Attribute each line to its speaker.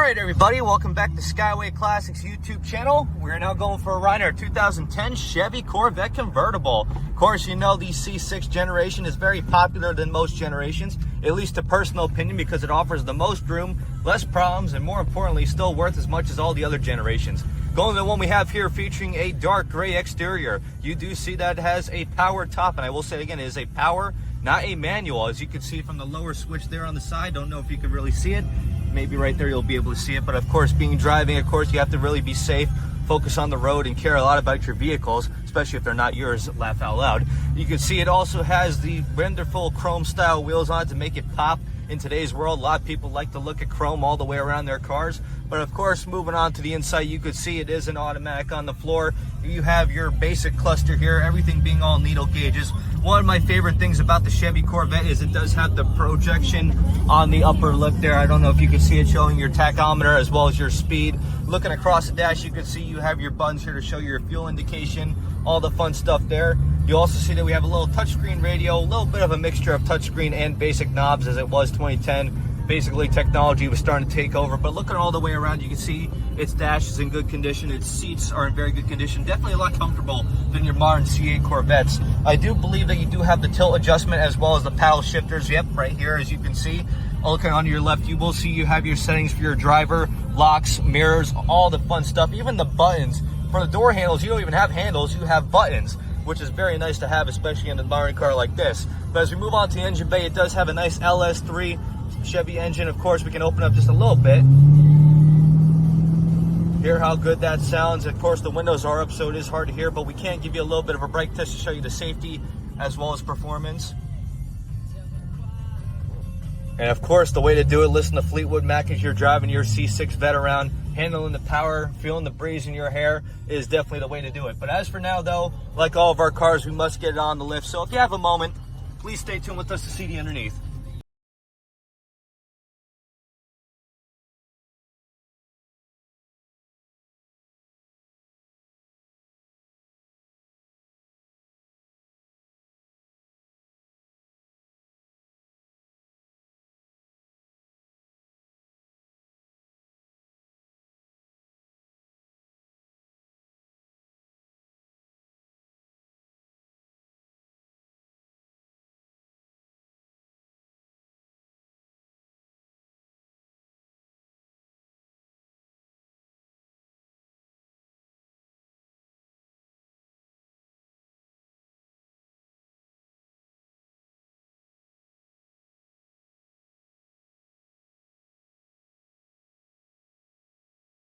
Speaker 1: Alright everybody, welcome back to Skyway Classics YouTube channel. We're now going for a ride in our 2010 Chevy Corvette convertible. Of course, you know the C6 generation is very popular than most generations, at least a personal opinion, because it offers the most room, less problems, and more importantly, still worth as much as all the other generations. Going to the one we have here featuring a dark gray exterior. You do see that it has a power top, and I will say it again, it is a power, not a manual. As you can see from the lower switch there on the side, don't know if you can really see it. Maybe right there you'll be able to see it, but of course, driving, of course, you have to really be safe, focus on the road, and care a lot about your vehicles, especially if they're not yours, laugh out loud. You can see it also has the wonderful chrome style wheels on it to make it pop. In today's world, a lot of people like to look at chrome all the way around their cars. But of course, moving on to the inside, you could see it is an automatic on the floor. You have your basic cluster here, everything being all needle gauges. One of my favorite things about the Chevy Corvette is it does have the projection on the upper lip there. I don't know if you can see it showing your tachometer as well as your speed. Looking across the dash, you can see you have your buttons here to show your fuel indication, all the fun stuff there. You also see that we have a little touchscreen radio, a little bit of a mixture of touchscreen and basic knobs, as it was 2010. Basically, technology was starting to take over. But looking all the way around, you can see its dash is in good condition. Its seats are in very good condition. Definitely a lot comfortable than your modern C8 Corvettes. I do believe that you do have the tilt adjustment as well as the paddle shifters. Yep, right here, as you can see. Looking on your left, you will see you have your settings for your driver, locks, mirrors, all the fun stuff. Even the buttons. For the door handles, you don't even have handles, you have buttons, which is very nice to have, especially in a modern car like this. But as we move on to the engine bay, it does have a nice LS3 Chevy engine. Of course, we can open up just a little bit. Hear how good that sounds. Of course, the windows are up, so it is hard to hear, but we can give you a little bit of a brake test to show you the safety as well as performance. And of course, the way to do it, listen to Fleetwood Mac as you're driving your C6 Vet around, handling the power, feeling the breeze in your hair is definitely the way to do it. But as for now, though, like all of our cars, we must get it on the lift. So if you have a moment, please stay tuned with us to see the underneath.